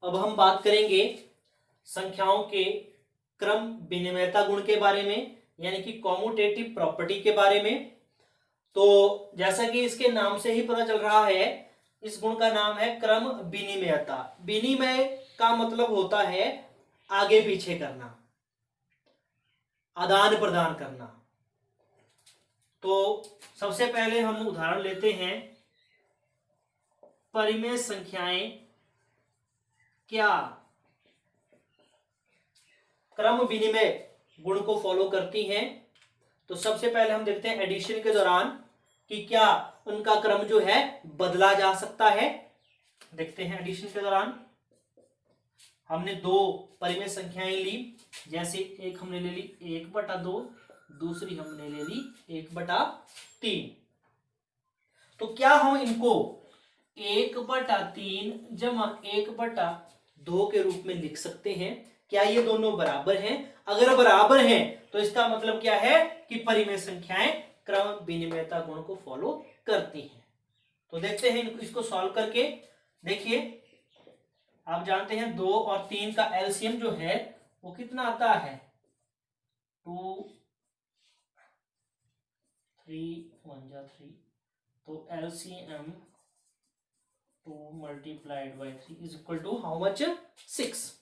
अब हम बात करेंगे संख्याओं के क्रम विनिमयता गुण के बारे में, यानी कि कॉम्यूटेटिव प्रॉपर्टी के बारे में। तो जैसा कि इसके नाम से ही पता चल रहा है, इस गुण का नाम है क्रम विनिमयता। विनिमय का मतलब होता है आगे पीछे करना, आदान प्रदान करना। तो सबसे पहले हम उदाहरण लेते हैं, परिमेय संख्याएं क्या क्रम विनिमय गुण को फॉलो करती हैं। तो सबसे पहले हम देखते हैं एडिशन के दौरान कि क्या उनका क्रम जो है बदला जा सकता है। देखते हैं एडिशन के दौरान हमने दो परिमेय संख्याएं ली, जैसे एक हमने ले ली 1/2, दूसरी हमने ले ली 1/3। तो क्या हम इनको 1/3 जमा 1/2 के रूप में लिख सकते हैं? क्या ये दोनों बराबर हैं? अगर बराबर हैं तो इसका मतलब क्या है कि परिमेय संख्याएं क्रम विनिमयता गुण को फॉलो करती हैं। तो देखते हैं इसको सॉल्व करके। देखिए, आप जानते हैं 2 और 3 का एलसीएम जो है वो कितना आता है? 2 3 1 जा 3। तो LCM 2 multiplied by 3 is equal to how much? 6।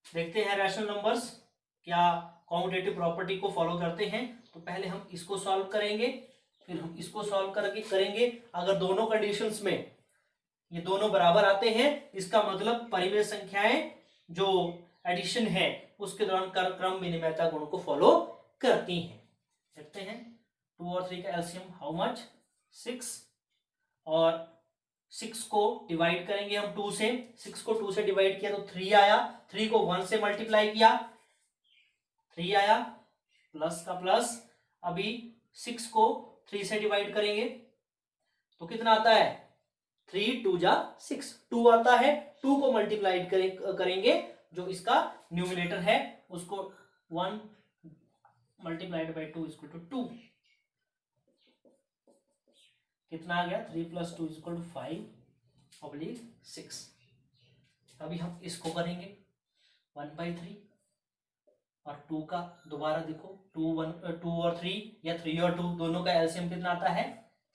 देखते हैं रैशनल नंबर्स क्या कॉम्यूटेटिव प्रॉपर्टी को फॉलो करते हैं। तो पहले हम इसको सॉल्व करेंगे, फिर हम इसको सॉल्व करके करेंगे। अगर दोनों कंडीशंस में ये दोनों बराबर आते हैं, इसका मतलब परिमेय संख्याएं जो एडिशन है उसके दौरान क्रम विनिमयता गुण को फॉलो करती हैं। देखते हैं 2 और 3 का एलसीएम हाउ मच? 6। और 6 को डिवाइड करेंगे हम 2 से। 6 को 2 से डिवाइड किया तो 3 आया। 3 को 1 से मल्टीप्लाई किया 3 आया, प्लस का प्लस। अभी 6 को 3 से डिवाइड करेंगे तो कितना आता है? 3 2 जा 6, 2 आता है। 2 को मल्टीप्लाई करेंगे, जो इसका न्यूमिनेटर है उसको 1 मल्टीप्लाइड बाई 2 इक्वल टू 2। कितना आ गया? 3 + 2 = 5/6। अभी हम इसको करेंगे 1/3 और 2 का दोबारा देखो 2 और 3 या 3 और 2 दोनों का एलसीएम कितना आता है?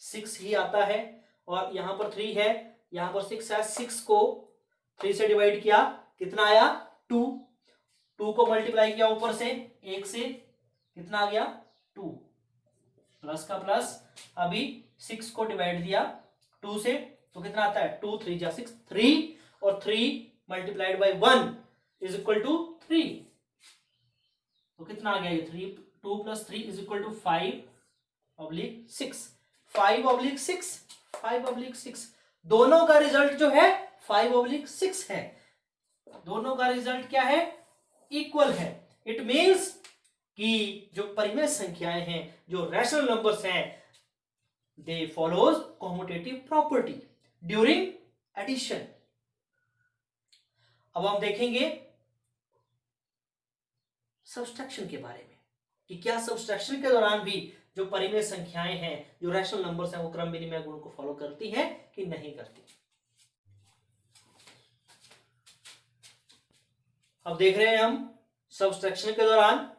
6 ही आता है। और यहाँ पर 3 है, यहाँ पर 6 है। 6 को 3 से डिवाइड किया, कितना आया? 2। 2 को मल्टीप्लाई किया ऊपर से 1 से, कितना आ गया? 2, प्लस का प्लस। अभी 6 को डिवाइड दिया 2 से तो कितना आता है? 2 3 जा 6, 3 और 3 मल्टीप्लाइड बाई 1 = 3। तो कितना आ गया ये? 2 + 3 = 5/6। 5/6, 5/6। दोनों का रिजल्ट जो है 5/6 है। दोनों का रिजल्ट क्या है? इक्वल है। इट मीन्स कि जो परिमेय संख्याएं हैं, जो रैशनल नंबर्स हैं, they follows commutative property during addition. अब हम देखेंगे सब्सट्रैक्शन के बारे में कि क्या सब्सट्रैक्शन के दौरान भी जो परिमेय संख्याएं हैं, जो रैशनल नंबर्स हैं, वो क्रम विनिमय गुण को फॉलो करती हैं कि नहीं करती। अब देख रहे हैं हम सब्सट्रैक्शन के दौरान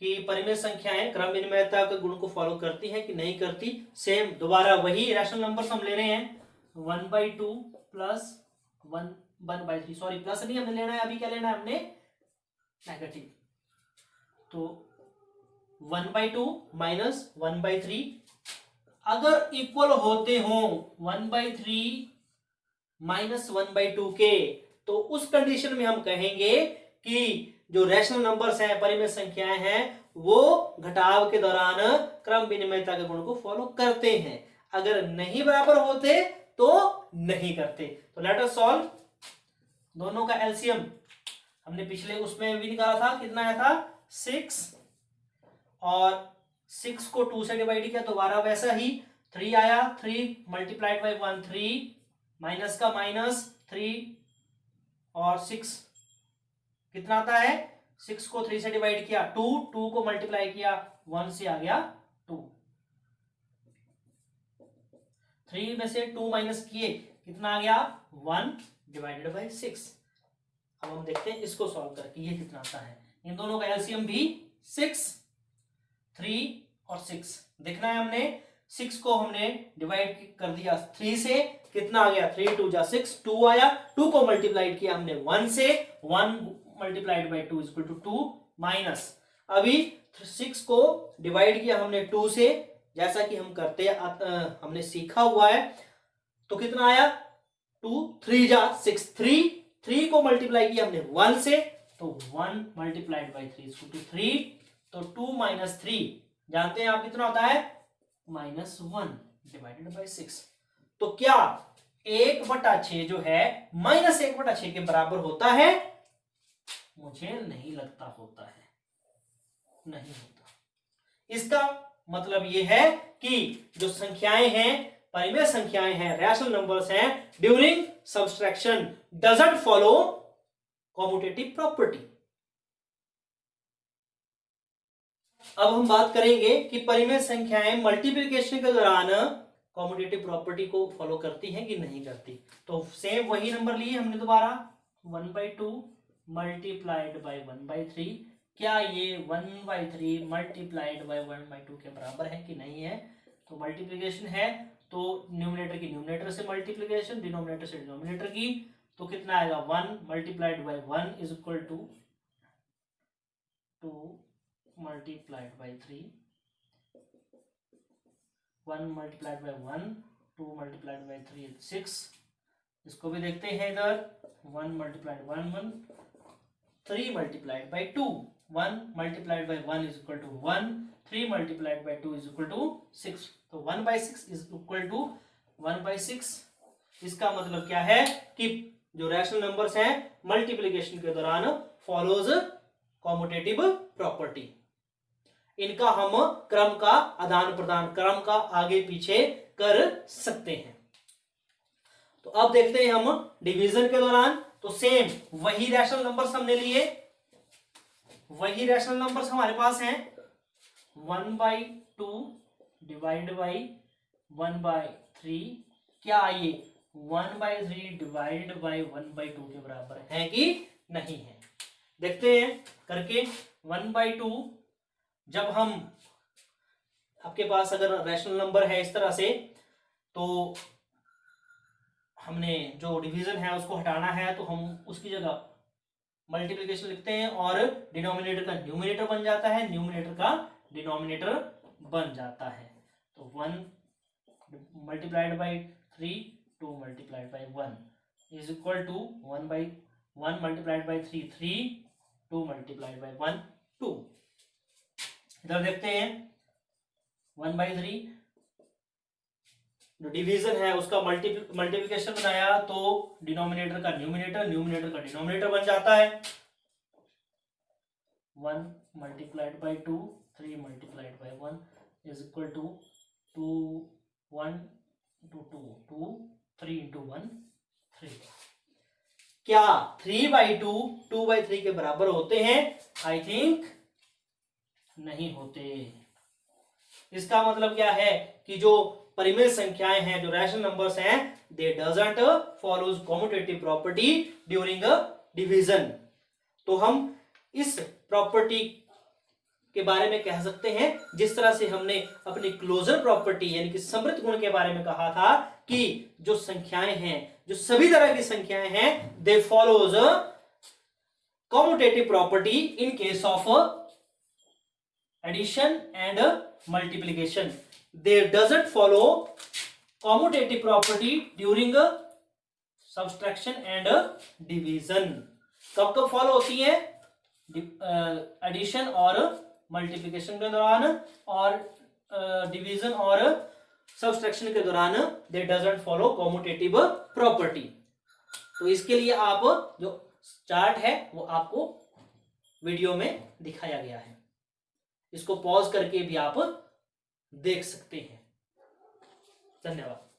कि परिमेय संख्याएं क्रम विनिमयता के गुण को फॉलो करती हैं कि नहीं करती। सेम दोबारा वही रैशनल नंबर्स हम ले रहे हैं 1/2 प्लस 1/3। सॉरी, प्लस नहीं हमने लेना है, अभी क्या लेना है हमने? नेगेटिव। तो 1/2 माइनस 1/3 अगर इक्वल होते हो 1/3 माइनस 1/2 के, तो उस कंडीशन में हम कहेंगे कि जो रैशनल नंबर्स हैं, परिमेय संख्याएं हैं, वो घटाव के दौरान क्रम विनिमयता के गुण को फॉलो करते हैं। अगर नहीं बराबर होते तो नहीं करते। तो लेट अस सॉल्व। दोनों का एलसीएम हमने पिछले उसमें भी निकाला था, कितना आया था? 6। और 6 को 2 से डिवाइड किया तो दोबारा वैसा ही 3 आया। 3 मल्टीप्लाइड बाई 1 3, माइनस का माइनस 3 और 6 कितना आता है? 6 को 3 से डिवाइड किया 2, 2 को मल्टीप्लाई किया 1 से आ गया 2। 3 में से 2 माइनस किए कितना आ गया? 1। Divided by 6। अब हम देखते हैं इसको सॉल्व करके ये कितना आता है। इन दोनों का एलसीएम भी 6, 3 और 6 देखना है हमने। 6 को हमने डिवाइड कर दिया 3 से, कितना आ गया 3 2 जा 6, 2 आया। 2 को मल्टीप्लाइड किया हमने 1 से, 1 multiplied by 2 equal to 2 minus. अभी 6 को डिवाइड किया हमने 2 से, जैसा कि हम करते हमने सीखा हुआ है, तो कितना आया 2 3 जा 6, 3 को मल्टीप्लाई किया हमने 1 से, तो 1 मल्टीप्लाइड बाय 3 इक्वल टू 3, तो 2 माइनस 3 जानते हैं आप कितना होता है -1 डिवाइडेड बाय 6। तो क्या 1/6 जो है -1/6 के बराबर होता है? मुझे नहीं लगता होता है, नहीं होता। इसका मतलब यह है कि जो संख्याएं हैं, परिमेय संख्याएं हैं, रैशनल नंबर्स हैं, during subtraction doesn't follow commutative property. अब हम बात करेंगे कि परिमेय संख्याएं मल्टीप्लिकेशन के दौरान कॉम्यूटेटिव प्रॉपर्टी को फॉलो करती हैं कि नहीं करती। तो सेम वही नंबर लिए हमने दोबारा 1/2 मल्टीप्लाइड बाय 1/3। क्या ये 1/3 मल्टीप्लाइड बाय 1/2 के बराबर है कि नहीं है? तो मल्टीप्लिकेशन है तो न्यूमरेटर की न्यूमरेटर से मल्टीप्लिकेशन, डिनोमिनेटर से डिनोमिनेटर की, तो कितना आएगा 1 multiplied by 1 is equal to 2 multiplied by 3, 1 multiplied by 1, 2 multiplied by 3 is 6। इसको भी देखते हैं इधर, 1 multiplied 1 1, 3 multiplied by 2, 1 multiplied by 1 is equal to 1, 3 multiplied by 2 is equal to 6। तो 1/6 इज इक्वल टू 1/6। इसका मतलब क्या है कि जो रैशनल नंबर्स हैं मल्टीप्लिकेशन के दौरान फॉलोज कॉम्यूटेटिव प्रॉपर्टी। इनका हम क्रम का आदान प्रदान, क्रम का आगे पीछे कर सकते हैं। तो अब देखते हैं हम डिवीजन के दौरान, तो सेम वही रैशनल नंबर्स हमने लिए, वही रैशनल नंबर्स हमारे पास हैं। 1/2 डिवाइड बाई 1/3, क्या ये 1/3 डिवाइड बाई 1/2 के बराबर है कि नहीं है? देखते हैं करके। 1/2 जब हम, आपके पास अगर रैशनल नंबर है इस तरह से, तो हमने जो डिवीजन है उसको हटाना है, तो हम उसकी जगह मल्टीप्लिकेशन लिखते हैं और डिनोमिनेटर का न्यूमिनेटर बन जाता है, न्यूमिनेटर का डिनोमिनेटर बन जाता है। तो 1 multiplied by 3, 2 multiplied by 1 is equal to 1 multiplied by 3, 3, 2 multiplied by 1, 2। इधर देखते हैं 1/3 जो डिवीजन है उसका मल्टीप्लिकेशन बनाया, तो डिनोमिनेटर का न्यूमिनेटर, न्यूमिनेटर का डिनोमिनेटर बन जाता है। 1 multiplied by 2, 3 multiplied by 1 is equal to 2 1 2 2 2 3 into 1 3। क्या 3/2 2/3 के बराबर होते हैं? आई थिंक नहीं होते। इसका मतलब क्या है कि जो परिमेय संख्याएं हैं, जो रैशनल नंबर्स हैं, दे doesn't follows commutative property during division. तो हम इस प्रॉपर्टी के बारे में कह सकते हैं, जिस तरह से हमने अपनी क्लोजर प्रॉपर्टी यानी कि समृद्ध गुण के बारे में कहा था कि जो संख्याएं हैं, जो सभी तरह की संख्याएं हैं, they follows commutative property in case of addition and multiplication. They doesn't follow commutative property during subtraction and division। कब कब फॉलो होती है? एडिशन और मल्टीप्लिकेशन के दौरान, और डिवीजन और सब्सट्रैक्शन के दौरान they doesn't follow commutative property। तो इसके लिए आप जो चार्ट है वो आपको वीडियो में दिखाया गया है, इसको पॉज करके भी आप देख सकते हैं। धन्यवाद।